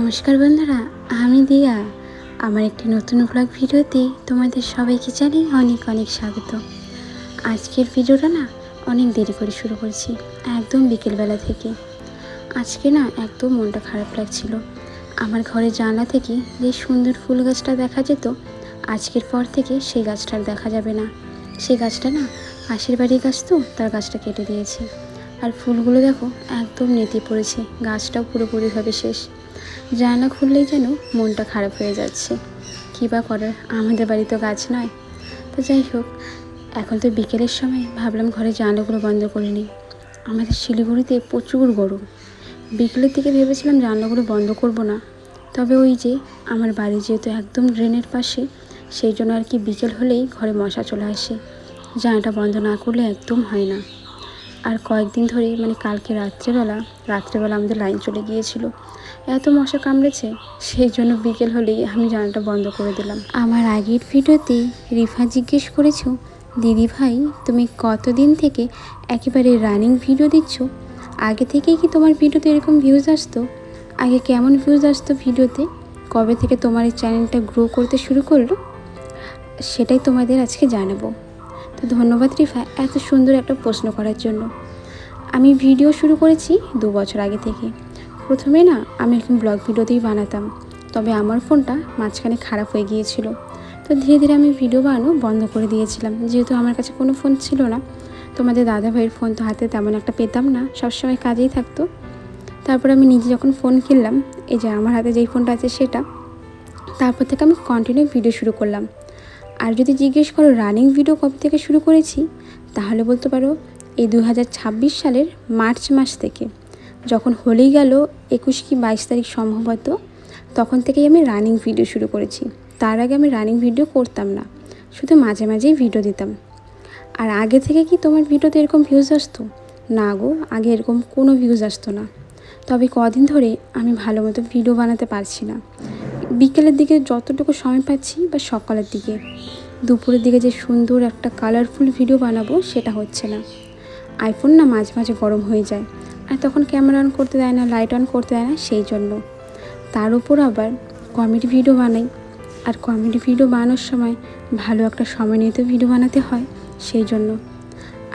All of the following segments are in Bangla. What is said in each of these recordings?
নমস্কার বন্ধুরা, আমি দিয়া। আমার একটি নতুন ব্লগ ভিডিওতে তোমাদের সবাইকে জানাই অনেক অনেক স্বাগত। আজকের ভিডিওটা না অনেক দেরি করে শুরু করছি, একদম বিকেলবেলা থেকে। আজকে না একদম মনটা খারাপ লাগছিল। আমার ঘরের জানলা থেকে যে সুন্দর ফুল গাছটা দেখা যেত, আজকের পর থেকে সেই গাছটা আর দেখা যাবে না। সেই গাছটা না পাশের বাড়ির গাছ, তো তার গাছটা কেটে দিয়েছে। আর ফুলগুলো দেখো একদম নেতিয়ে পড়েছে, গাছটাও পুরোপুরিভাবে শেষ। জানলা খুললেই যেন মনটা খারাপ হয়ে যাচ্ছে। কী বা করার, আমাদের বাড়ি তো গাছ নয়। তো যাই হোক, এখন তো বিকেলের সময়, ভাবলাম ঘরে জানলাগুলো বন্ধ করে নিই। আমাদের শিলিগুড়িতে প্রচুর গরম। বিকেলের দিকে ভেবেছিলাম জানলাগুলো বন্ধ করব না, তবে ওই যে আমার বাড়ি যেহেতু একদম ড্রেনের পাশে, সেই জন্য আর কি বিকেল হলেই ঘরে মশা চলে আসে। জানলাটা বন্ধ না করলে একদম হয় না। আর কয়েকদিন ধরে কালকে রাত্রেবেলা আমাদের লাইন চলে গিয়েছিল। এত মশা কামড়েছে, সেই জন্য বিকেল হলেই আমি জানালাটা বন্ধ করে দিলাম। আমার আগের ভিডিওতে রিফা জিজ্ঞেস করেছো, দিদি ভাই তুমি কতদিন থেকে একেবারে রানিং ভিডিও দিচ্ছ? আগে থেকেই কি তোমার ভিডিওতে এরকম ভিউজ আসতো? আগে কেমন ভিউজ আসতো ভিডিওতে? কবে থেকে তোমার এই চ্যানেলটা গ্রো করতে শুরু করলো? সেটাই তোমাদের আজকে জানাবো। তো ধন্যবাদ রিফা এত সুন্দর একটা প্রশ্ন করার জন্য। আমি ভিডিও শুরু করেছি 2 বছর আগে থেকে। প্রথমে না আমি এরকম ব্লগ ভিডিওতেই বানাতাম, তবে আমার ফোনটা মাঝখানে খারাপ হয়ে গিয়েছিল। তো ধীরে ধীরে আমি ভিডিও বানানো বন্ধ করে দিয়েছিলাম, যেহেতু আমার কাছে কোনো ফোন ছিল না। তোমাদের দাদা ভাইয়ের ফোন তো হাতে তেমন একটা পেতাম না, সবসময় কাজেই থাকতো। তারপর আমি নিজে যখন ফোন কিনলাম, এই যে আমার হাতে যেই ফোনটা আছে সেটা, তারপর থেকে আমি কন্টিনিউ ভিডিও শুরু করলাম। আর যদি জিজ্ঞেস করো রানিং ভিডিও কবে থেকে শুরু করেছি, তাহলে বলতে পারো এই 2026 সালের মার্চ মাস থেকে। যখন হলেই গেল 21 কি 22 তারিখ সম্ভবত, তখন থেকেই আমি রানিং ভিডিও শুরু করেছি। তার আগে আমি রানিং ভিডিও করতাম না, শুধু মাঝে মাঝেই ভিডিও দিতাম। আর আগে থেকে কি তোমার ভিডিওতে এরকম ভিউজ আসতো? না গো, আগে এরকম কোনো ভিউজ আসতো না। তবে কদিন ধরে আমি ভালো মতো ভিডিও বানাতে পারছি না। বিকেলের দিকে যতটুকু সময় পাচ্ছি, বা সকালের দিকে, দুপুরের দিকে যে সুন্দর একটা কালারফুল ভিডিও বানাবো সেটা হচ্ছে না। আইফোন না মাঝে মাঝে গরম হয়ে যায়, আর তখন ক্যামেরা অন করতে দেয় না, লাইট অন করতে দেয় না, সেই জন্য। তার উপর আবার কমেডি ভিডিও বানাই, আর কমেডি ভিডিও বানানোর সময় ভালো একটা সময় নিয়ে তো ভিডিও বানাতে হয়, সেই জন্য।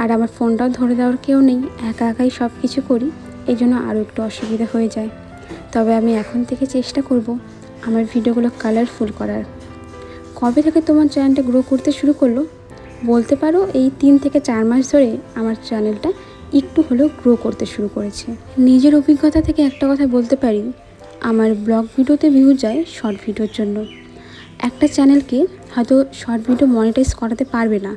আর আমার ফোনটাও ধরে দেওয়ার কেউ নেই, একা একাই সব কিছু করি, এই জন্য আরও একটু অসুবিধা হয়ে যায়। তবে আমি এখন থেকে চেষ্টা করব আমার ভিডিওগুলো কালারফুল করার। কবে থেকে তোমার চ্যানেলটা গ্রো করতে শুরু করলো? বলতে পারো এই 3 থেকে 4 মাস ধরে আমার চ্যানেলটা একটু হলেও গ্রো করতে শুরু করেছে। নিজের অভিজ্ঞতা থেকে একটা কথা বলতে পারি, আমার ব্লগ ভিডিওতে ভিউ যায় শর্ট ভিডিওর জন্য। একটা চ্যানেলকে হয়তো শর্ট ভিডিও মনিটাইজ করাতে পারবে না।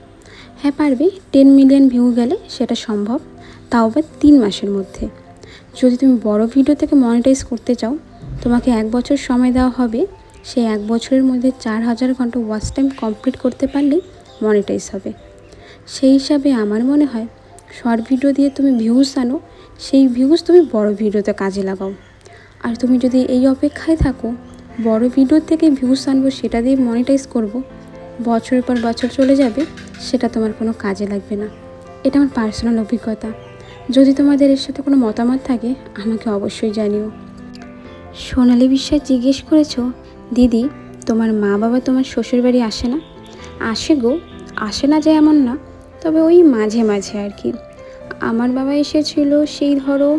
হ্যাঁ পারবে, 10 মিলিয়ন ভিউ গেলে সেটা সম্ভব, তাও আবার 3 মাসের মধ্যে। যদি তুমি বড় ভিডিও থেকে মনিটাইজ করতে চাও, তোমাকে 1 বছর সময় দেওয়া হবে। সেই 1 বছরের মধ্যে 4000 ঘন্টা ওয়াচ টাইম কমপ্লিট করতে পারলেই মনিটাইজ হবে। সেই হিসাবে আমার মনে হয় শর্ট ভিডিও দিয়ে তুমি ভিউজ আনো, সেই ভিউজ তুমি বড় ভিডিওতে কাজে লাগাও। আর তুমি যদি এই অপেক্ষায় থাকো বড় ভিডিও থেকে ভিউজ আনবো, সেটা দিয়ে মনিটাইজ করব, বছরের পর বছর চলে যাবে, সেটা তোমার কোনো কাজে লাগবে না। এটা আমার পার্সোনাল অভিজ্ঞতা। যদি তোমাদের এর সাথে কোনো মতামত থাকে আমাকে অবশ্যই জানিও। সোনালি বিশ্বাস জিজ্ঞেস করেছো, দিদি তোমার মা বাবা তোমার শ্বশুরবাড়ি আসে না? আসে গো, আসে না যে এমন না, তবে ওই মাঝে মাঝে আর কি। আমার বাবা এসেছিল সেই ধরো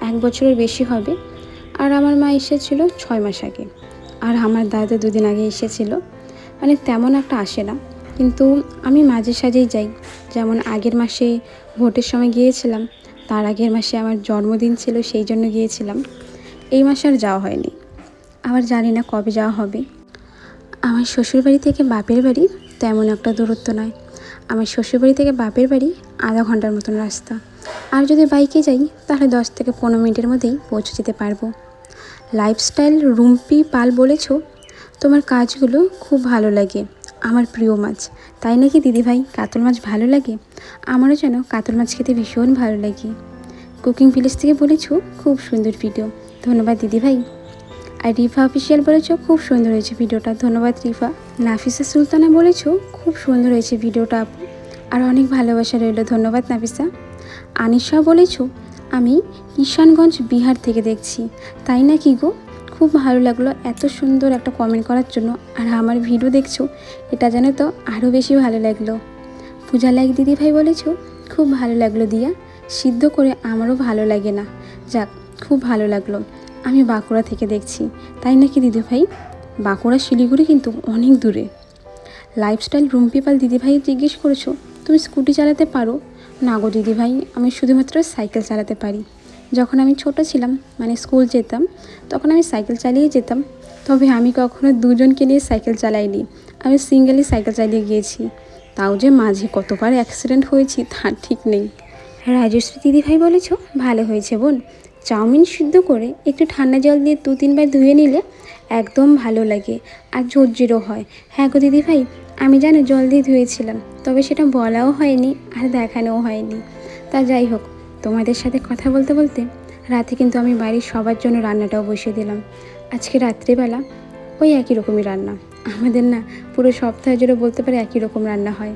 1 বছরের বেশি হবে, আর আমার মা এসেছিল 6 মাস আগে, আর আমার দাদা 2 দিন আগে এসেছিল। তেমন একটা আসে না, কিন্তু আমি মাঝে সাঝেই যাই। যেমন আগের মাসে ভোটের সময় গিয়েছিলাম, তার আগের মাসে আমার জন্মদিন ছিল, সেই জন্য গিয়েছিলাম। এই মাসে আর যাওয়া হয়নি, আবার জানি না কবে যাওয়া হবে। আমার শ্বশুরবাড়ি থেকে বাপের বাড়ি তেমন একটা দূরত্ব নয়। আমার শ্বশুরবাড়ি থেকে বাপের বাড়ি আধা ঘন্টার মতন রাস্তা, আর যদি বাইকে যাই তাহলে 10 থেকে 15 মিনিটের মধ্যেই পৌঁছে যেতে পারবো। লাইফস্টাইল রুম্পি পাল বলেছ, তোমার কাজগুলো খুব ভালো লাগে, আমার প্রিয় মাছ। তাই নাকি দিদিভাই, কাতল মাছ ভালো লাগে? আমারও যেন কাতল মাছ খেতে ভীষণ ভালো লাগে। কুকিং ভিলেজ থেকে বলেছ খুব সুন্দর ভিডিও, ধন্যবাদ দিদিভাই। আর রিফা অফিসিয়াল বলেছ খুব সুন্দর হয়েছে ভিডিওটা, ধন্যবাদ রিফা। নাফিসা সুলতানা বলেছ খুব সুন্দর হয়েছে ভিডিওটা আপু, আর অনেক ভালোবাসা রইল, ধন্যবাদ নাফিসা। আনিশা বলেছ আমি কিষানগঞ্জ বিহার থেকে দেখছি, তাই নাকি গো, খুব খুব ভালো লাগলো এত সুন্দর একটা কমেন্ট করার জন্য। আর আমার ভিডিও দেখছো এটা জানো তো আরও বেশি ভালো লাগলো। পূজা লাইক দিদিভাই বলেছো খুব ভালো লাগলো দিয়া, সিদ্ধ করে আমারও ভালো লাগে না। যাক, খুব ভালো লাগলো। আমি বাঁকুড়া থেকে দেখছি, তাই নাকি দিদিভাই? বাঁকুড়া শিলিগুড়ি কিন্তু অনেক দূরে। লাইফস্টাইল রুম্পিপাল দিদিভাই জিজ্ঞেস করেছো তুমি স্কুটি চালাতে পারো? না গো দিদিভাই, আমি শুধুমাত্র সাইকেল চালাতে পারি। যখন আমি ছোট ছিলাম, মানে স্কুল যেতাম, তখন আমি সাইকেল চালিয়ে যেতাম। তবে আমি কখনো দুজনকে নিয়ে সাইকেল চালাইনি, আমি সিঙ্গেলই সাইকেল চালিয়ে গিয়েছি। তাও যে মাঝে কতবার অ্যাক্সিডেন্ট হয়েছি তার ঠিক নেই। রাজশ্রী দিদিভাই বলেছো ভালো হয়েছে বোন। চাউমিন সিদ্ধ করে একটু ঠান্ডা জল দিয়ে 2-3 বার ধুয়ে নিলে একদম ভালো লাগে আর ঝরঝরও হয়। হ্যাঁ গো দিদিভাই, আমি জানো জল দিয়ে ধুয়েছিলাম, তবে সেটা বলাও হয়নি আর দেখানোও হয়নি। তা যাই হোক, তোমাদের সাথে কথা বলতে বলতে রাতে কিন্তু আমি বাড়ির সবার জন্য রান্নাটাও বসিয়ে দিলাম। আজকে রাত্রিবেলা ওই একই রকমই রান্না। আমাদের না পুরো সপ্তাহ জুড়ে বলতে পারে একই রকম রান্না হয়।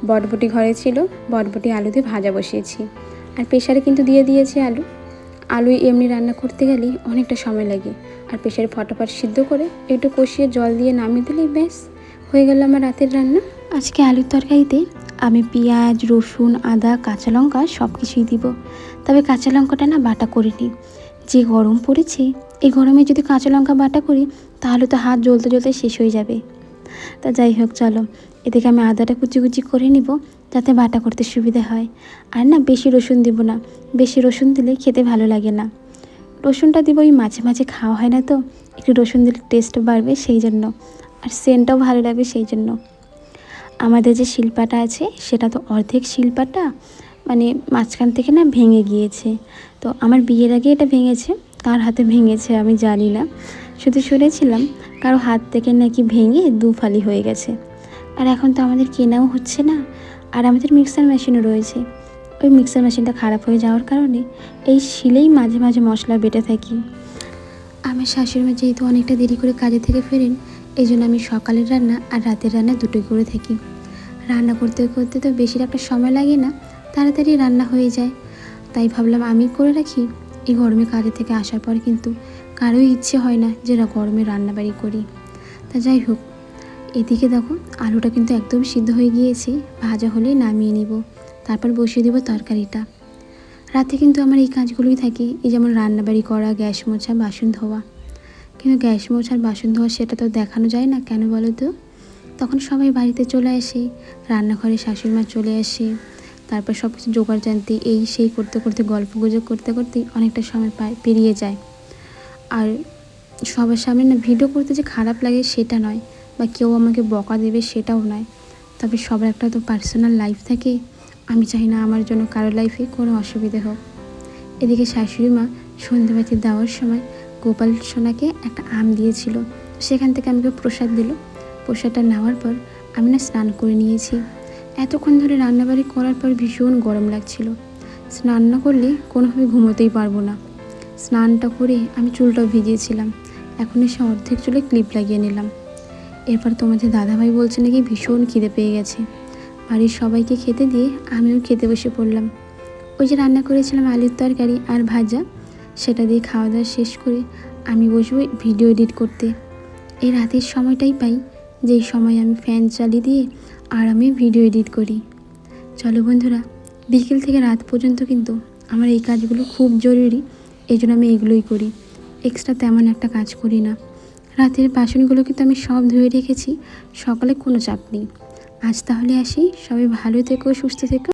বটবটি ঘরে ছিল, বটবটি আলু দিয়ে ভাজা বসিয়েছি, আর প্রেশারে কিন্তু দিয়ে দিয়েছি আলু এমনি রান্না করতে গেলেই অনেকটা সময় লাগে, আর প্রেশারে ফটাফট সিদ্ধ করে একটু কষিয়ে জল দিয়ে নামিয়ে দিলেই ব্যাস হয়ে গেল আমার রাতের রান্না। আজকে আলুর তরকারিতে আমি পেঁয়াজ, রসুন, আদা, কাঁচা লঙ্কা সব কিছুই দিব। তবে কাঁচা লঙ্কাটা না বাটা করিনি। যে গরম পড়েছে, এই গরমে যদি কাঁচা লঙ্কা বাটা করি তাহলে তো হাত জ্বলতে জ্বলতে শেষ হয়ে যাবে। তা যাই হোক, চলো এদিকে আমি আদাটা কুচি কুচি করে নিব যাতে বাটা করতে সুবিধা হয়। আর না বেশি রসুন দিব না, বেশি রসুন দিলে খেতে ভালো লাগে না। রসুনটা দিব ওই মাঝে মাঝে খাওয়া হয় না তো, একটু রসুন দিলে টেস্ট বাড়বে সেই জন্য, আর সেন্টটাও ভালো লাগবে সেই জন্য। আমাদের যে শিল্পাটা আছে সেটা তো অর্ধেক শিল্পাটা মানে মাঝখান থেকে না ভেঙে গিয়েছে। তো আমার বিয়ের আগে এটা ভেঙেছে, কার হাতে ভেঙেছে আমি জানি না, শুধু শুনেছিলাম কারো হাত থেকে নাকি ভেঙে দুফালি হয়ে গেছে। আর এখন তো আমাদের কেনাও হচ্ছে না, আর আমাদের মিক্সার মেশিনও রয়েছে। ওই মিক্সার মেশিনটা খারাপ হয়ে যাওয়ার কারণে এই শিলেই মাঝে মাঝে মশলা বেটে থাকি। আমার শাশুড়িমা যেহেতু অনেকটা দেরি করে কাজে থেকে ফেরেন, এই জন্য আমি সকালের রান্না আর রাতের রান্না দুটোই করে থাকি। রান্না করতে করতে তো বেশি একটা সময় লাগে না, তাড়াতাড়ি রান্না হয়ে যায়। তাই ভাবলাম আমি করে রাখি। এই গরমে কাজে থেকে আসার পর কিন্তু কারোই ইচ্ছে হয় না যে গরমে রান্নাবাড়ি করি। তা যাই হোক, এদিকে দেখো আলুটা কিন্তু একদম সিদ্ধ হয়ে গিয়েছে, ভাজা হলেই নামিয়ে নিব, তারপর বসিয়ে দেবো তরকারিটা। রাতে কিন্তু আমার এই কাজগুলোই থাকে, এই যেমন রান্নাবাড়ি করা, গ্যাস মোছা, বাসন ধোয়া। কিন্তু গ্যাস মোছার বাসন ধোয়া সেটা তো দেখানো যায় না, কেন বলো তো? তখন সবাই বাড়িতে চলে আসে, রান্নাঘরে শাশুড়িমা চলে আসে, তারপর সব কিছু জোগাড় জানতে এই সেই করতে করতে গল্প গুজব করতে করতেই অনেকটা সময় পেরিয়ে যায়। আর সবার সামনে না ভিডিও করতে যে খারাপ লাগে সেটা নয়, বা কেউ আমাকে বকা দেবে সেটাও নয়, তবে সবার একটা তো পার্সোনাল লাইফ থাকে। আমি চাই না আমার জন্য কারো লাইফে কোনো অসুবিধে হোক। এদিকে শাশুড়ি মা সন্ধ্যেবাতি দেওয়ার সময় গোপাল সোনাকে একটা আম দিয়েছিল, সেখান থেকে আমাকে প্রসাদ দিল। প্রসাদটা নেওয়ার পর আমি না স্নান করে নিয়েছি। এতক্ষণ ধরে রান্নাবাড়ি করার পর ভীষণ গরম লাগছিল, স্নান না করলে কোনোভাবে ঘুমোতেই পারবো না। স্নানটা করে আমি চুলটাও ভিজিয়েছিলাম, এখন এসে অর্ধেক চুলে ক্লিপ লাগিয়ে নিলাম। এরপর তোমাদের দাদাভাই বলছে নাকি ভীষণ খিদে পেয়ে গেছে। বাড়ির সবাইকে খেতে দিয়ে আমিও খেতে বসে পড়লাম। ওই যে রান্না করেছিলাম আলুর তরকারি আর ভাজা, সেটা দিয়ে খাওয়া দাওয়া শেষ করে আমি বসবো ভিডিও এডিট করতে। এই রাতের সময়টাই পাই যেই সময় আমি ফ্যান চালিয়ে দিয়ে আর আমি ভিডিও এডিট করি। চলো বন্ধুরা, বিকেল থেকে রাত পর্যন্ত কিন্তু আমার এই কাজগুলো খুব জরুরি, এই জন্য আমি এগুলোই করি, এক্সট্রা তেমন একটা কাজ করি না। রাতের বাসনগুলো কিন্তু আমি সব ধুয়ে রেখেছি, সকালে কোনো চাপ নেই। আজ তাহলে আসি, সবাই ভালো থেকো, সুস্থ থেকো।